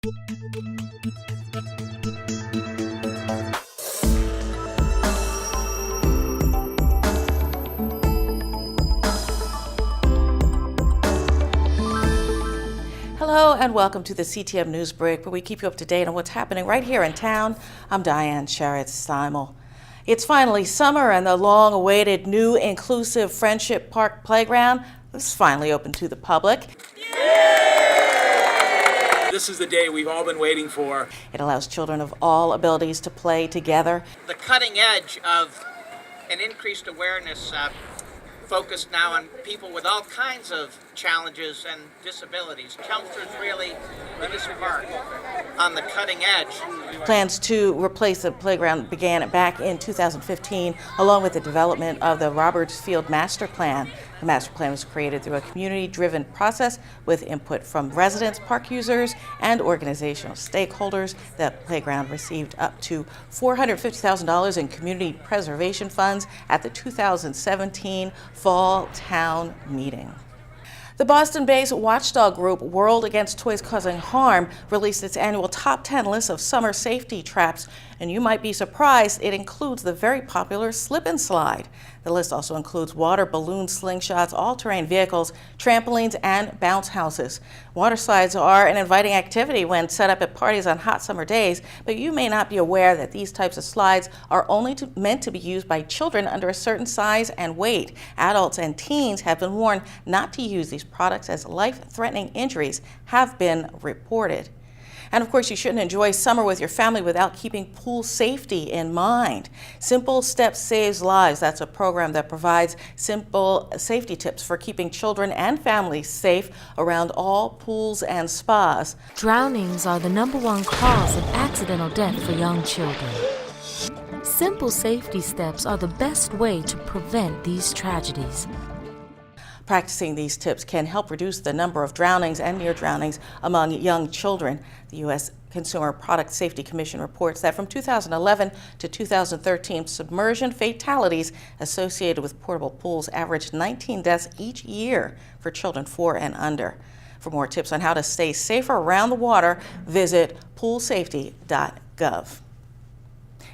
Hello and welcome to the CTM NewsBreak, where we keep you up to date on what's happening right here in town. I'm Diane Sharrett-Steimel. It's finally summer and the long-awaited new inclusive Friendship Park playground is finally open to the public. This is the day we've all been waiting for. It allows children of all abilities to play together. The cutting edge of an increased awareness focused now on people with all kinds of challenges and disabilities. Chelmsford's really in this park on the cutting edge. Plans to replace the playground began back in 2015, along with the development of the Roberts Field Master Plan. The master plan was created through a community-driven process with input from residents, park users, and organizational stakeholders. The playground received up to $450,000 in community preservation funds at the 2017 Fall Town Meeting. The Boston-based watchdog group World Against Toys Causing Harm released its annual top 10 list of summer safety traps, and you might be surprised it includes the very popular slip and slide. The list also includes water balloon slingshots, all-terrain vehicles, trampolines, and bounce houses. Water slides are an inviting activity when set up at parties on hot summer days, but you may not be aware that these types of slides are only meant to be used by children under a certain size and weight. Adults and teens have been warned not to use these products as life-threatening injuries have been reported. And of course, you shouldn't enjoy summer with your family without keeping pool safety in mind. Simple Steps Saves Lives. That's a program that provides simple safety tips for keeping children and families safe around all pools and spas. Drownings are the #1 cause of accidental death for young children. Simple safety steps are the best way to prevent these tragedies. Practicing these tips can help reduce the number of drownings and near drownings among young children. The U.S. Consumer Product Safety Commission reports that from 2011 to 2013, submersion fatalities associated with portable pools averaged 19 deaths each year for children 4 and under. For more tips on how to stay safer around the water, visit poolsafety.gov.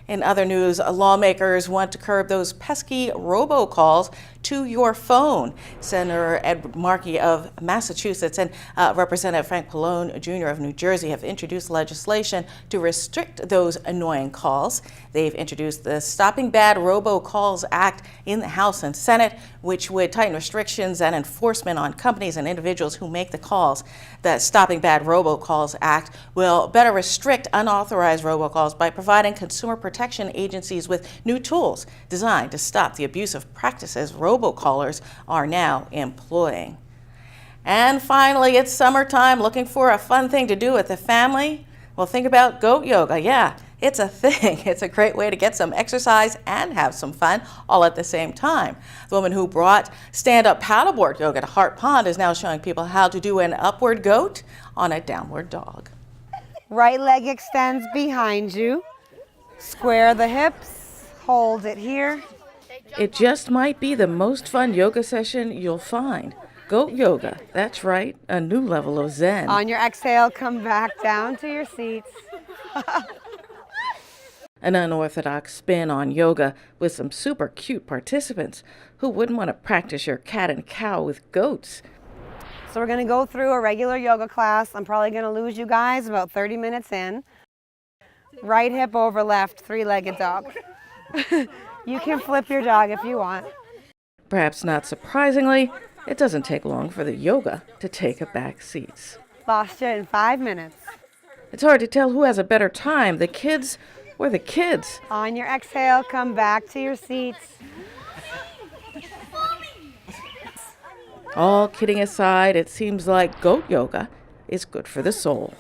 In other news, lawmakers want to curb those pesky robocalls to your phone. Senator Ed Markey of Massachusetts and Representative Frank Pallone Jr. of New Jersey have introduced legislation to restrict those annoying calls. They've introduced the Stopping Bad Robocalls Act in the House and Senate, which would tighten restrictions and enforcement on companies and individuals who make the calls. The Stopping Bad Robocalls Act will better restrict unauthorized robocalls by providing consumer protection agencies with new tools designed to stop the abusive practices robocallers are now employing. And finally, it's summertime. Looking for a fun thing to do with the family? Well, think about goat yoga. Yeah, it's a thing. It's a great way to get some exercise and have some fun all at the same time. The woman who brought stand-up paddleboard yoga to Hart Pond is now showing people how to do an upward goat on a downward dog. Right leg extends behind you. Square the hips. Hold it here. It just might be the most fun yoga session you'll find. Goat yoga, that's right, a new level of zen. On your exhale, come back down to your seats. An unorthodox spin on yoga with some super cute participants. Who wouldn't want to practice your cat and cow with goats? So we're going to go through a regular yoga class. I'm probably going to lose you guys about 30 minutes in. Right hip over left, three-legged dog. You can flip your dog if you want. Perhaps not surprisingly, it doesn't take long for the yoga to take a back seat. Lost you in 5 minutes. It's hard to tell who has a better time, the kids or the kids. On your exhale, come back to your seats. All kidding aside, it seems like goat yoga is good for the soul.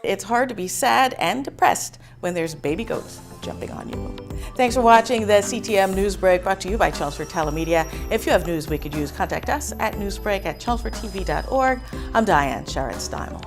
It's hard to be sad and depressed when there's baby goats jumping on you. Thanks for watching the CTM NewsBreak, brought to you by Chelmsford Telemedia. If you have news we could use, contact us at newsbreak@chelmsfordtv.org. I'm Diane Sharrett-Steimel.